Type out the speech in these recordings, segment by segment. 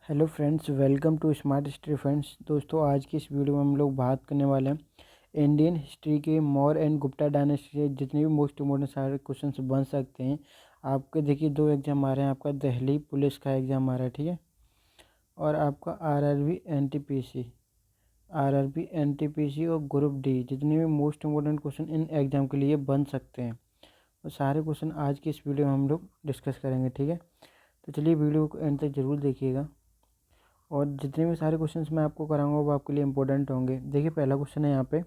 Hello friends, welcome to smart history friends. दोस्तों, आज की इस वीडियो में हम लोग बात करने वाले हैं इंडियन हिस्ट्री के मौर्य एंड गुप्ता डायनेस्टी से जितने भी मोस्ट इम्पोर्टेंट सारे क्वेश्चंस बन सकते हैं। आपके देखिए दो एग्जाम आ रहे हैं, आपका दिल्ली पुलिस का एग्ज़ाम आ रहा है, ठीक है, और आपका आरआरबी एनटीपीसी और ग्रुप डी जितने भी most important question in exam के लिए बन सकते हैं। तो सारे क्वेश्चन आज की इस वीडियो में हम लोग डिस्कस करेंगे, ठीक है। तो चलिए वीडियो को एंड तक ज़रूर देखिएगा और जितने भी सारे क्वेश्चंस मैं आपको कराऊंगा वो आपके लिए इंपॉर्टेंट होंगे। देखिए पहला क्वेश्चन है यहाँ पे,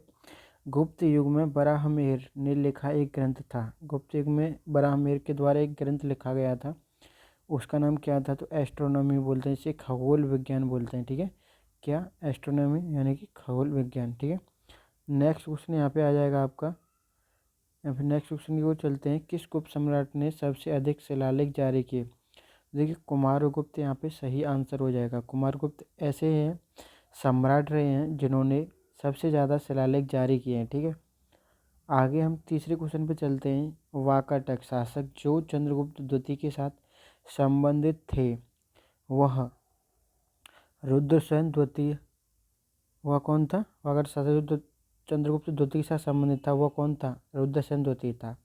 गुप्त युग में बराहमीर ने लिखा एक ग्रंथ था। गुप्त युग में बराहमीर के द्वारा एक ग्रंथ लिखा गया था, उसका नाम क्या था? तो एस्ट्रोनॉमी बोलते हैं, इसे खगोल विज्ञान बोलते हैं, ठीक है। क्या? एस्ट्रोनॉमी यानी कि खगोल विज्ञान, ठीक है। नेक्स्ट क्वेश्चन यहाँ पे आ जाएगा आपका, या फिर नेक्स्ट क्वेश्चन की ओर चलते हैं। किस गुप्त सम्राट ने सबसे अधिक शिलालेख जारी किए? देखिए कुमारगुप्त यहाँ पे सही आंसर हो जाएगा। कुमारगुप्त ऐसे हैं सम्राट रहे हैं जिन्होंने सबसे ज़्यादा शिलालेख जारी किए हैं, ठीक है। आगे हम तीसरे क्वेश्चन पे चलते हैं। वाकाटक शासक जो चंद्रगुप्त द्वितीय के साथ संबंधित थे वह रुद्रसेन द्वितीय, वह कौन था? वाकाटक शासक जो चंद्रगुप्त द्वितीय के साथ संबंधित था वह कौन था? रुद्रसेन द्वितीय था।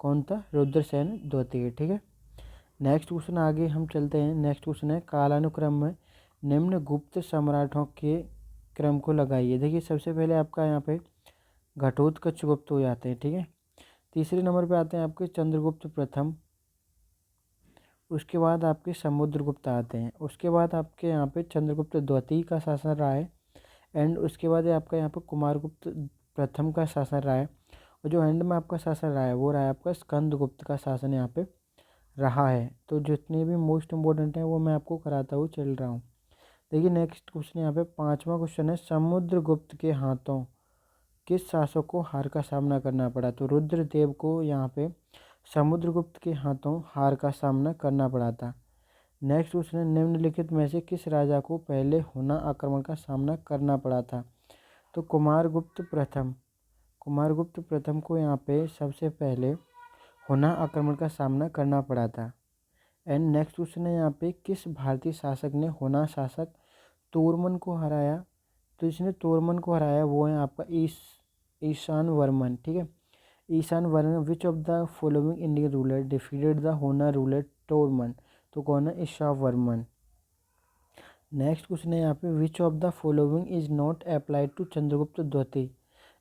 कौन था? रुद्रसेन द्वितीय, ठीक है। नेक्स्ट क्वेश्चन आगे हम चलते हैं। नेक्स्ट क्वेश्चन है, कालानुक्रम में निम्न गुप्त सम्राटों के क्रम को लगाइए। देखिए सबसे पहले आपका यहाँ पे घटोत्कच गुप्त हो जाते हैं, ठीक है। तीसरे नंबर पे आते हैं आपके चंद्रगुप्त प्रथम, उसके बाद आपके समुद्रगुप्त आते हैं, उसके बाद आपके यहाँ पे चंद्रगुप्त द्वितीय का शासन रहा है, एंड उसके बाद आपका यहाँ पे कुमारगुप्त प्रथम का शासन रहा है, और जो एंड में आपका शासन रहा है वो रहा है आपका स्कंदगुप्त का शासन यहाँ पे रहा है। तो जितने भी मोस्ट इम्पोर्टेंट हैं वो मैं आपको कराता हुआ चल रहा हूँ। देखिए नेक्स्ट क्वेश्चन यहाँ पे पांचवा क्वेश्चन है, समुद्रगुप्त के हाथों किस शासक को हार का सामना करना पड़ा? तो रुद्रदेव को यहाँ पे समुद्रगुप्त के हाथों हार का सामना करना पड़ा था। नेक्स्ट क्वेश्चन है, निम्नलिखित में से किस राजा को पहले हुना आक्रमण का सामना करना पड़ा था? तो कुमारगुप्त प्रथम को यहाँ पे सबसे पहले हुना आक्रमण का सामना करना पड़ा था। एंड नेक्स्ट क्वेश्चन है यहाँ पे, किस भारतीय शासक ने हुना शासक तोरमन को हराया? तो जिसने तोरमन को हराया वो है आपका ईशान वर्मन, ठीक है। Ishan Varman, which of the following Indian ruler defeated the Huna ruler Toraman? तो कौन है? ईशा वर्मन। नेक्स्ट क्वेश्चन है यहाँ पे, which of the following is not applied to Chandragupta द्वितीय?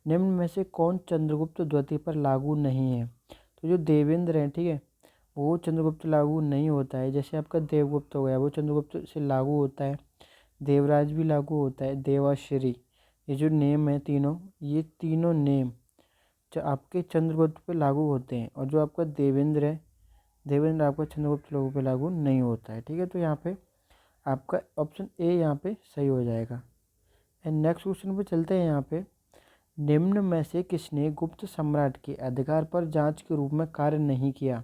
निम्न में से कौन चंद्रगुप्त द्वितीय पर लागू नहीं है? तो जो देवेंद्र हैं, ठीक है, वो चंद्रगुप्त लागू नहीं होता है। जैसे आपका देवगुप्त हो गया वो चंद्रगुप्त से लागू होता है, देवराज भी लागू होता है, देवाश्री, ये जो नेम है तीनों, ये तीनों नेम आपके चंद्रगुप्त पे लागू होते हैं, और जो आपका देवेंद्र है, देवेंद्र आपका चंद्रगुप्त लोगों पे लागू नहीं होता है, ठीक है। तो यहाँ पे आपका ऑप्शन ए यहाँ पे सही हो जाएगा। एंड नेक्स्ट क्वेश्चन पे चलते हैं। यहाँ पे निम्न में से किसने गुप्त सम्राट के अधिकार पर जांच के रूप में कार्य नहीं किया?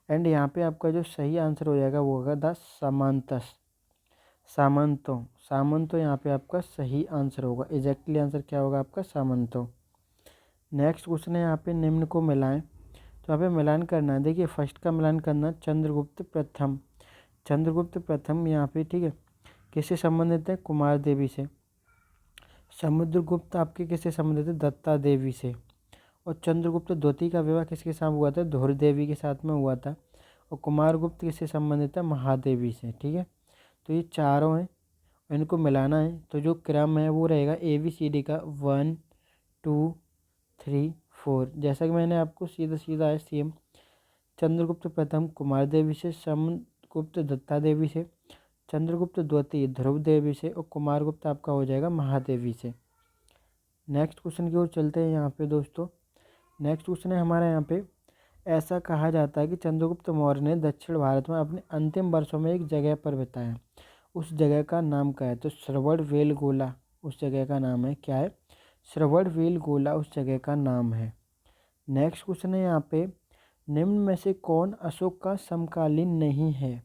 एंड यहाँ पे आपका जो सही आंसर हो जाएगा वो होगा द सामंतो यहाँ पे आपका सही आंसर होगा। एग्जैक्टली आंसर क्या होगा आपका? सामंतो। नेक्स्ट क्वेश्चन है यहाँ पे, निम्न को मिलाएं। तो यहाँ पे मिलान करना है। देखिए फर्स्ट का मिलान करना, चंद्रगुप्त प्रथम यहाँ पे, ठीक है, किससे संबंधित है? कुमार देवी से। समुद्रगुप्त आपके किससे संबंधित है? दत्ता देवी से। और चंद्रगुप्त द्वितीय का विवाह किसके साथ हुआ था? धुर देवी के साथ में हुआ था। और कुमारगुप्त किससे संबंधित है? महादेवी से, ठीक है। तो ये चारों हैं, इनको मिलाना है। तो जो क्रम है वो रहेगा ABCD का 1 2 3 4। जैसा कि मैंने आपको सीधा सीधा है सेम, चंद्रगुप्त प्रथम कुमार देवी से, समुद्रगुप्त दत्ता देवी से, चंद्रगुप्त द्वितीय ध्रुव देवी से, और कुमारगुप्त आपका हो जाएगा महादेवी से। नेक्स्ट क्वेश्चन की ओर चलते हैं यहाँ पे दोस्तों। नेक्स्ट क्वेश्चन है हमारा यहाँ पे, ऐसा कहा जाता है कि चंद्रगुप्त मौर्य ने दक्षिण भारत में अपने अंतिम वर्षों में एक जगह पर बिताया, उस जगह का नाम क्या है? तो श्रवणबेलगोला उस जगह का नाम है। क्या है? श्रवणबेलगोला उस जगह का नाम है। नेक्स्ट क्वेश्चन है यहाँ पे, निम्न में से कौन अशोक का समकालीन नहीं है?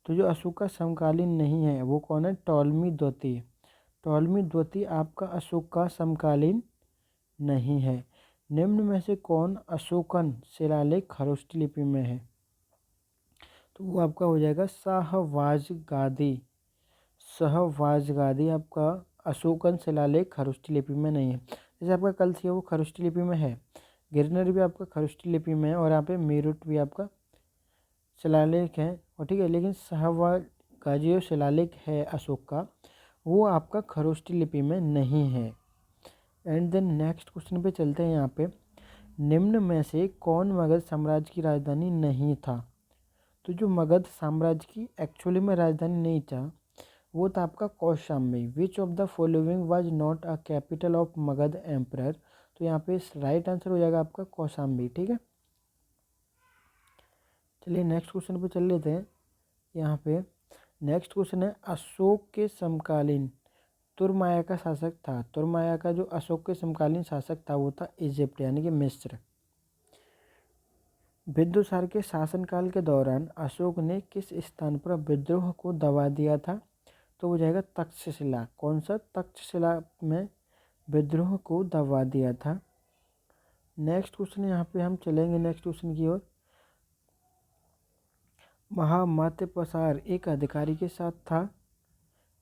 तो जो अशोक का समकालीन नहीं है वो कौन है? टॉलमी द्वितीय आपका अशोक का समकालीन नहीं है। निम्न में से कौन अशोकन शिलालेख खरोष्ठी लिपि में है? तो वो आपका हो जाएगा शाहवाज गादी। सहस्रावधानी आपका अशोकन शिलालेख खरुष्टी लिपि में नहीं है। जैसे आपका कलसी है वो खरुष्टी लिपि में है, गिरनर भी आपका खरुष्टी लिपि में है, और यहाँ पे मेरुट भी आपका शिलालेख है, और ठीक है। लेकिन सहस्रावधानी जो शिलालेख है अशोक का, वो आपका खरुष्टी लिपि में नहीं है। एंड देन नेक्स्ट क्वेश्चन पे चलते हैं। यहाँ पे निम्न में से कौन मगध साम्राज्य की राजधानी नहीं था? तो जो मगध साम्राज्य की एक्चुअली में राजधानी नहीं था वो था आपका कौशाम्बी। विच of the following was not a capital of Magadh emperor? तो यहाँ पे राइट आंसर हो जाएगा आपका कौशाम्बी, ठीक है। चलिए नेक्स्ट क्वेश्चन पे चल लेते हैं। यहाँ पे नेक्स्ट क्वेश्चन है, अशोक के समकालीन तुरमाया का शासक था। तुरमाया का जो अशोक के समकालीन शासक था वो था इजिप्ट यानी कि मिस्र। बिंदुसार के शासनकाल के दौरान अशोक ने किस स्थान पर विद्रोह को दबा दिया था? तो हो जाएगा तक्षशिला। कौन सा? तक्षशिला में विद्रोह को दबा दिया था। नेक्स्ट क्वेश्चन यहाँ पे हम चलेंगे नेक्स्ट क्वेश्चन की ओर। महामते प्रसार एक अधिकारी के साथ था।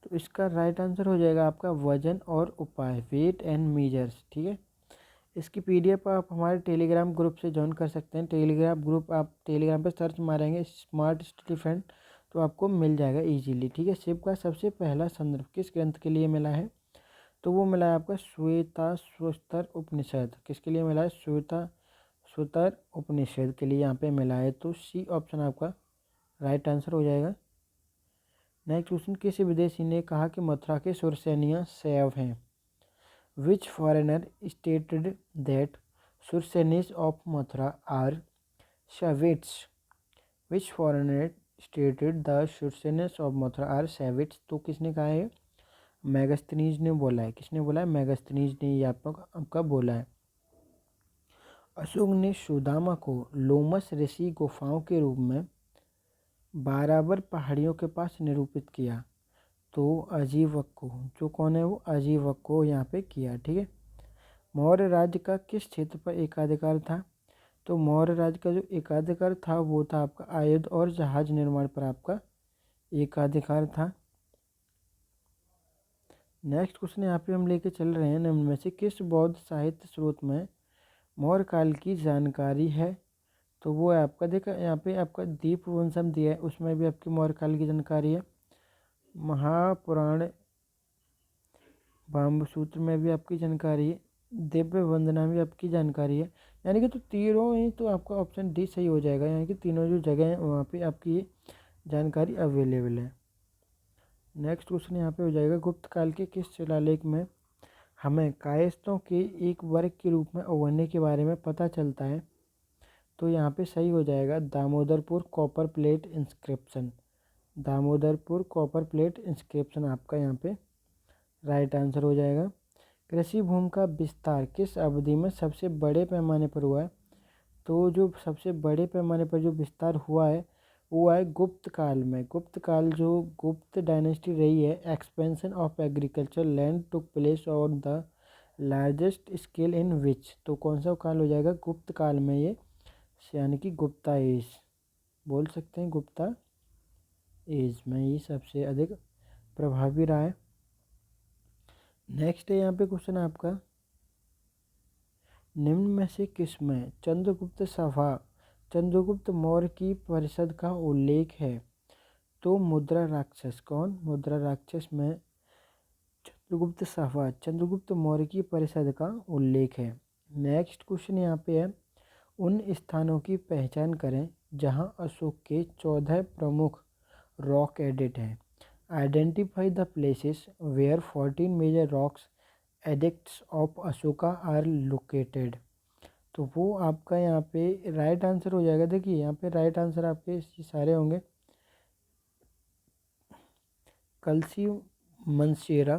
तो इसका राइट आंसर हो जाएगा आपका वजन और उपाय, वेट एंड मेजर्स, ठीक है। इसकी पीडीएफ आप हमारे टेलीग्राम ग्रुप से ज्वाइन कर सकते हैं। टेलीग्राम ग्रुप आप टेलीग्राम पे सर्च मारेंगे स्मार्ट स्टडी फ्रेंड तो आपको मिल जाएगा इजीली, ठीक है। शिव का सबसे पहला संदर्भ किस ग्रंथ के लिए मिला है? तो वो मिला है आपका श्वेताश्वतर उपनिषद। किसके लिए मिला है? श्वेताश्वतर उपनिषद के लिए यहाँ पे मिला है। तो सी ऑप्शन आपका राइट आंसर हो जाएगा। नेक्स्ट क्वेश्चन, किसी विदेशी ने कहा कि मथुरा के सुरसैनियाँ शैव हैं? Which foreigner stated that Sursenis of Mathura are Savites? Which foreigner stated the Sursenis of Mathura are Savites? तो किसने कहा है? मैगस्थनीज ने बोला है। किसने बोला है? मैगस्थनीज ने ये आपका बोला है। अशोक ने सुदामा को लोमस ऋषि गुफाओं के रूप में बाराबर पहाड़ियों के पास निरूपित किया। तो अजीवक को, जो कौन है? वो अजीवक को यहाँ पे किया, ठीक है। मौर्य राज्य का किस क्षेत्र पर एकाधिकार था? तो मौर्य राज्य का जो एकाधिकार था वो था आपका आयुध और जहाज निर्माण पर आपका एकाधिकार था। नेक्स्ट क्वेश्चन यहाँ पे हम लेके चल रहे हैं, निम्न में से किस बौद्ध साहित्य स्रोत में मौर्य काल की जानकारी है? तो वो है आपका, देखा यहाँ पे आपका दीपवंशम दिया है, उसमें भी आपकी मौर्य काल की जानकारी है। महापुराण ब्रह्मसूत्र में भी आपकी जानकारी है, दिव्य वंदना भी आपकी जानकारी है। यानी कि तो तीनों ही तो आपका ऑप्शन डी सही हो जाएगा। यानी कि तीनों जो जगह हैं वहाँ पे आपकी ये जानकारी अवेलेबल है। नेक्स्ट क्वेश्चन यहाँ पे हो जाएगा, गुप्त काल के किस शिलालेख में हमें कायस्थों के एक वर्ग के रूप में उभरने के बारे में पता चलता है? तो यहाँ पे सही हो जाएगा Damodarpur copper plate inscription. Damodarpur copper plate inscription आपका यहाँ पे राइट आंसर हो जाएगा। कृषि भूमि का विस्तार किस अवधि में सबसे बड़े पैमाने पर हुआ है? तो जो सबसे बड़े पैमाने पर जो विस्तार हुआ है वो है गुप्त काल में। गुप्त काल जो गुप्त डायनेस्टी रही है, expansion of agriculture land took place on the largest scale in which? तो कौन सा काल हो जाएगा? गुप्त काल में ये, यानी कि गुप्ता एज बोल सकते हैं। गुप्ता एज में ये सबसे अधिक प्रभावी रहा है। नेक्स्ट है यहाँ पे क्वेश्चन आपका, निम्न में से किस में चंद्रगुप्त सभा चंद्रगुप्त मौर्य की परिषद का उल्लेख है? तो मुद्रा राक्षस। कौन? मुद्रा राक्षस में चंद्रगुप्त सभा चंद्रगुप्त मौर्य की परिषद का उल्लेख है। नेक्स्ट क्वेश्चन यहाँ पे है, उन स्थानों की पहचान करें जहां अशोक के 14 प्रमुख रॉक एडिट हैं। Identify the places where 14 major rocks edicts of Ashoka are located. तो वो आपका यहाँ पे राइट आंसर हो जाएगा। देखिए यहाँ पे राइट आंसर आपके सारे होंगे, कलसी मंसेरा,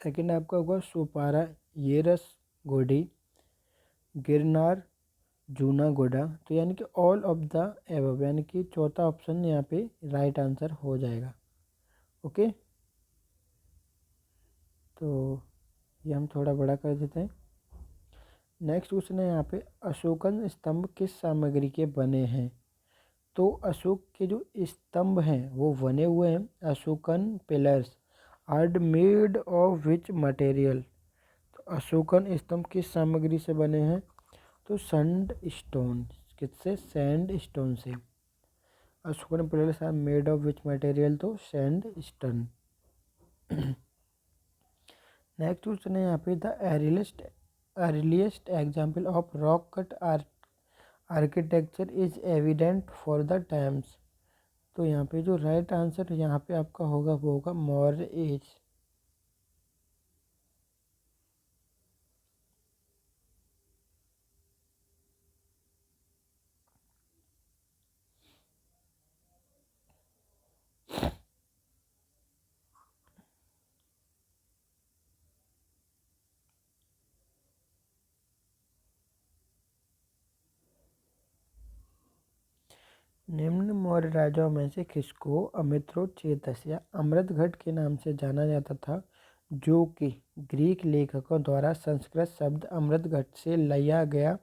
सेकंड आपका होगा सोपारा येरस गोडी, गिरनार जूनागढ़। तो यानी कि ऑल ऑफ द एबव, यानी कि चौथा ऑप्शन यहाँ पे राइट आंसर हो जाएगा। ओके, तो ये हम थोड़ा बड़ा कर देते हैं। नेक्स्ट क्वेश्चन है यहाँ पे, अशोकन स्तंभ किस सामग्री के बने हैं? तो अशोक के जो स्तंभ हैं वो बने हुए हैं, Ashokan pillars are made of which material. तो अशोकन स्तंभ किस सामग्री से बने हैं? तो सैंड स्टोन, किससे? सैंड स्टोन से। Ashokan pillars are made of which material? तो सैंड स्टोन। नेक्स्ट क्वेश्चन है यहाँ पे, the earliest example of rock cut architecture is evident for the times. तो यहाँ पे जो राइट आंसर यहाँ पे आपका होगा वो होगा मौर्य एज। निम्न मौर्य राजाओं में से किसको अमित्रोचेतस या अमृतघट के नाम से जाना जाता था, जो कि ग्रीक लेखकों द्वारा संस्कृत शब्द अमृतघट से लिया गया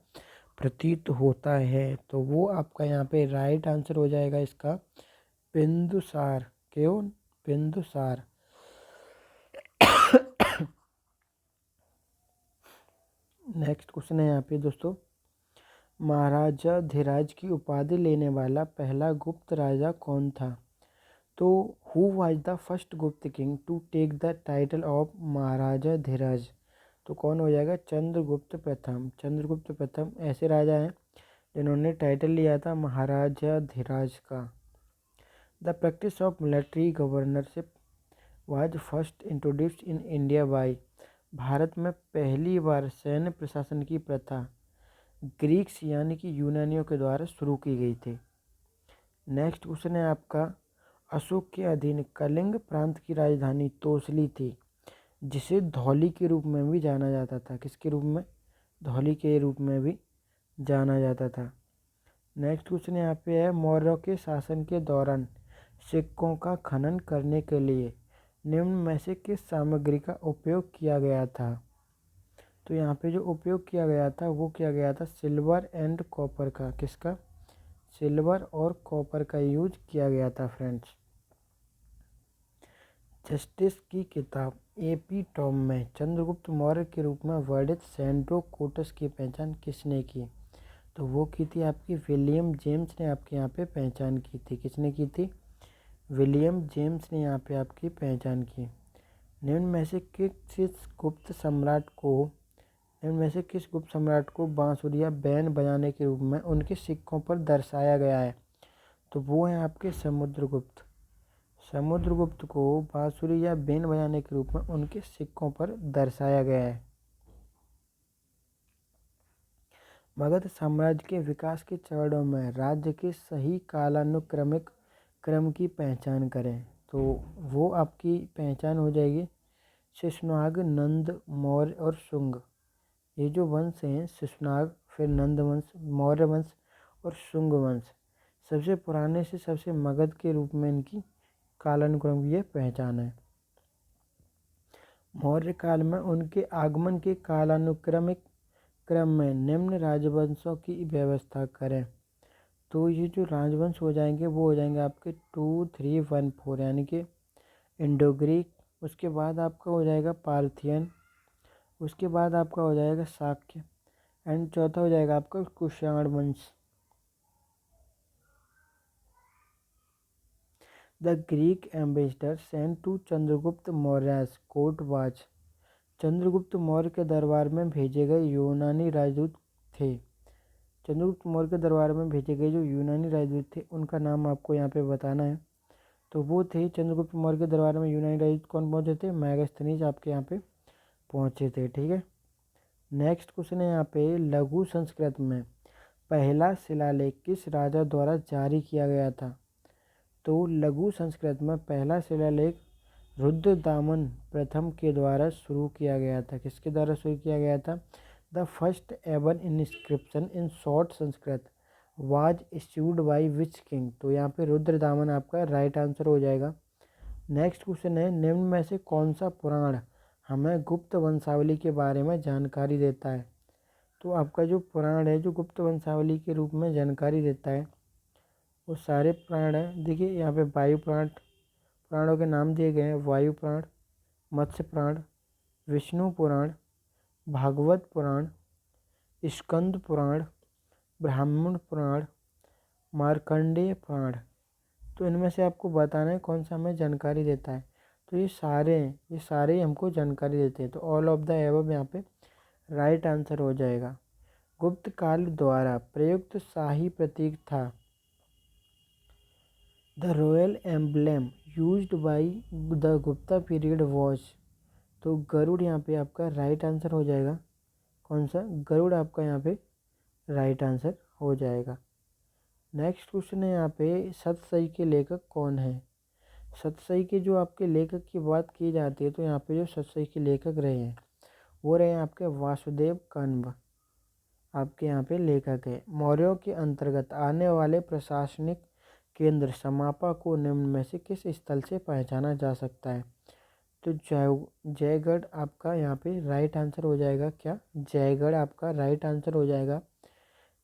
प्रतीत होता है? तो वो आपका यहाँ पे राइट आंसर हो जाएगा इसका बिंदुसार। क्यों? बिंदुसार। नेक्स्ट क्वेश्चन है यहाँ पे दोस्तों, महाराजा धीराज की उपाधि लेने वाला पहला गुप्त राजा कौन था? तो who was the first Gupta king to take the title of Maharaja Dhiraj? तो कौन हो जाएगा? चंद्रगुप्त प्रथम। चंद्रगुप्त प्रथम ऐसे राजा हैं जिन्होंने टाइटल लिया था महाराजा धीराज का। The practice of military governorship was first introduced in India by. Bharat में पहली बार सैन्य प्रशासन की प्रथा ग्रीक्स यानी कि यूनानियों के द्वारा शुरू की गई थी। नेक्स्ट क्वेश्चन है आपका, अशोक के अधीन कलिंग प्रांत की राजधानी तोसली थी, जिसे धौली के रूप में भी जाना जाता था। किसके रूप में? धौली के रूप में भी जाना जाता था। नेक्स्ट क्वेश्चन यहाँ पे है, मौर्यों के शासन के दौरान सिक्कों का खनन करने के लिए निम्न में से किस सामग्री का उपयोग किया गया था? तो यहाँ पे जो उपयोग किया गया था वो किया गया था सिल्वर एंड कॉपर का। किसका? सिल्वर और कॉपर का यूज किया गया था फ्रेंड्स। जस्टिस की किताब एपिटोम में चंद्रगुप्त मौर्य के रूप में वर्णित सैंड्रो कोटस की पहचान किसने की? तो वो की थी आपकी विलियम जेम्स ने आपके यहाँ पे पहचान की थी। किसने की थी? विलियम जेम्स ने यहाँ पे आपकी पहचान की। निम्न में से किस गुप्त सम्राट को बांसुरी या बैन बजाने के रूप में उनके सिक्कों पर दर्शाया गया है? तो वो है आपके समुद्रगुप्त। समुद्रगुप्त को बांसुरी या बेन बजाने के रूप में उनके सिक्कों पर दर्शाया गया है। मगध साम्राज्य के विकास के चरणों में राज्य के सही कालानुक्रमिक क्रम की पहचान करें। तो वो आपकी पहचान हो जाएगी शिशुनाग, नंद, मौर्य और शुंग। ये जो वंश हैं शिशुनाग, फिर नंद वंश, मौर्य वंश और शुंग वंश, सबसे पुराने से सबसे मगध के रूप में इनकी कालानुक्रम की यह पहचान है। मौर्य काल में उनके आगमन के कालानुक्रमिक क्रम में निम्न राजवंशों की व्यवस्था करें। तो ये जो राजवंश हो जाएंगे वो हो जाएंगे आपके 2, 3, 1, 4 यानी कि इंडो ग्रीक, उसके बाद आपका हो जाएगा पार्थियन, उसके बाद आपका हो जाएगा शाक्य एंड चौथा हो जाएगा आपका कुषाण वंश। The Greek ambassador sent to Chandragupta Maurya's court was. Chandragupta Maurya के दरबार में भेजे गए यूनानी राजदूत थे। चंद्रगुप्त मौर्य के दरबार में भेजे गए जो यूनानी राजदूत थे उनका नाम आपको यहाँ पे बताना है। तो वो थे चंद्रगुप्त मौर्य के दरबार में यूनानी राजदूत कौन पहुँचे थे? मैगस्थनीज आपके यहाँ पे पहुँचे थे। ठीक है। नेक्स्ट क्वेश्चन है यहाँ पे, लघु संस्कृत में पहला शिलालेख किस राजा द्वारा जारी किया गया था? तो लघु संस्कृत में पहला शिलालेख रुद्रदामन प्रथम के द्वारा शुरू किया गया था। किसके द्वारा शुरू किया गया था? The first ever inscription in short Sanskrit was issued by which king? तो यहाँ पे रुद्रदामन आपका राइट आंसर हो जाएगा। नेक्स्ट क्वेश्चन है, निम्न में से कौन सा पुराण हमें गुप्त वंशावली के बारे में जानकारी देता है? तो आपका जो पुराण है जो गुप्त वंशावली के रूप में जानकारी देता है वो सारे प्राण हैं। देखिए यहाँ पे वायु प्राण, प्राणों के नाम दिए गए हैं, वायु प्राण, मत्स्य प्राण, विष्णु पुराण, भागवत पुराण, स्कंद पुराण, ब्राह्मण पुराण, मार्कंडेय पुराण। तो इनमें से आपको बताना है कौन सा हमें जानकारी देता है। तो ये सारे ही हमको जानकारी देते हैं। तो ऑल ऑफ द एबव यहाँ पे राइट आंसर हो जाएगा। गुप्त काल द्वारा प्रयुक्त शाही प्रतीक था the royal emblem used by the Gupta period was. तो गरुड़ यहाँ पे आपका राइट आंसर हो जाएगा। कौन सा? गरुड़ आपका यहाँ पे राइट आंसर हो जाएगा। नेक्स्ट क्वेश्चन है यहाँ पे सतसई के लेखक कौन है? सतसई के जो आपके लेखक की बात की जाती है तो यहाँ पे जो सतसई के लेखक रहे हैं वो रहे हैं आपके वासुदेव कण्व, आपके यहाँ पे लेखक है। मौर्यों के अंतर्गत आने वाले प्रशासनिक केंद्र समापा को निम्न में से किस स्थल से पहचाना जा सकता है? तो जयगढ़ आपका यहाँ पे राइट आंसर हो जाएगा। क्या? जयगढ़ आपका राइट आंसर हो जाएगा।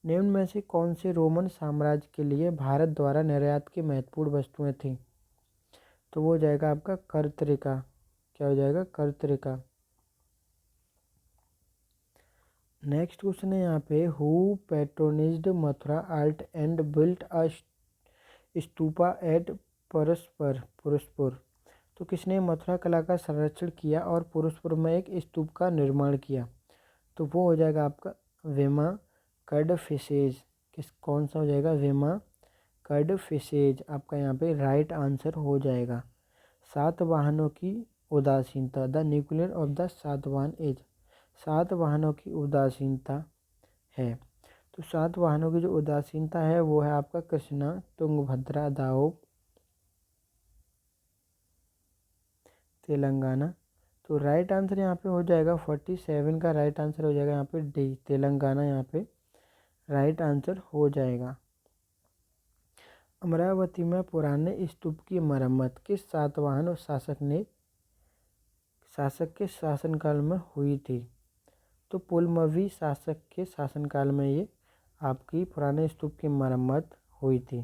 निम्न में से कौन से रोमन साम्राज्य के लिए भारत द्वारा निर्यात की महत्वपूर्ण वस्तुएं थीं? तो वो हो जाएगा आपका कर्तरिका। क्या हो जाएगा? कर्तरिका। नेक्स्ट क्वेश्चन है यहाँ पे who patronized Mathura art and built a stupa at Purushapur. तो किसने मथुरा कला का संरक्षण किया और पुरुषपुर में एक स्तूप का निर्माण किया? तो वो हो जाएगा आपका वेमा कडफिसेज। कौन सा हो जाएगा? वेमा कडफिसेज आपका यहाँ पे राइट आंसर हो जाएगा। सातवाहनों की उदासीनता the nuclear of the Satavahana age. सातवाहनों की उदासीनता है। तो सातवाहनों की जो उदासीनता है वो है आपका कृष्णा, तुंगभद्रा, दाऊद, तेलंगाना। तो राइट आंसर यहाँ पे हो जाएगा 47 का राइट आंसर हो जाएगा यहाँ पे डी, तेलंगाना यहाँ पे राइट आंसर हो जाएगा। अमरावती में पुराने स्तूप की मरम्मत किस सातवाहन शासक के शासनकाल में हुई थी? तो पुलमवी शासक के शासनकाल में ये आपकी पुराने स्तूप की मरम्मत हुई थी।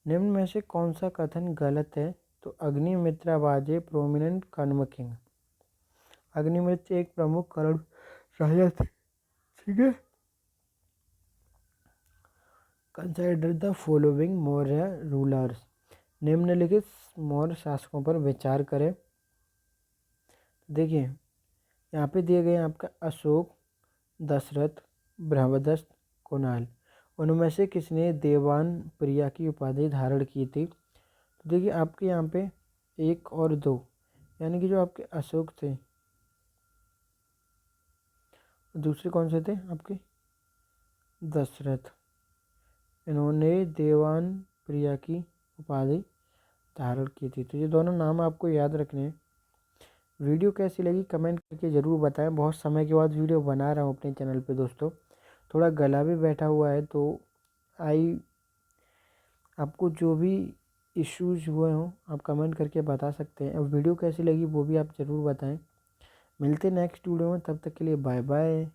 निम्न में से कौन सा कथन गलत है? तो Agnimitra was a prominent Kanva king. Agnimitra एक प्रमुख कर्ण राजा थे। ठीक है। Consider the following Maurya rulers. निम्नलिखित मौर्य शासकों पर विचार करें। देखिए यहाँ पे दिए गए आपका अशोक, दशरथ, बृहदस्त, कुणाल। उनमें से किसने देवान प्रिया की उपाधि धारण की थी? तो देखिए आपके यहाँ पे 1 और 2 यानी कि जो आपके अशोक थे, दूसरे कौन से थे आपके? दशरथ। इन्होंने देवान प्रिया की उपाधि धारण की थी। तो ये दोनों नाम आपको याद रखने हैं। वीडियो कैसी लगी कमेंट करके ज़रूर बताएं। बहुत समय के बाद वीडियो बना रहा हूँ अपने चैनल पे दोस्तों। थोड़ा गला भी बैठा हुआ है तो आपको जो भी इश्यूज हुए हों आप कमेंट करके बता सकते हैं। अब वीडियो कैसी लगी वो भी आप ज़रूर बताएं। मिलते नेक्स्ट वीडियो में, तब तक के लिए बाय बाय।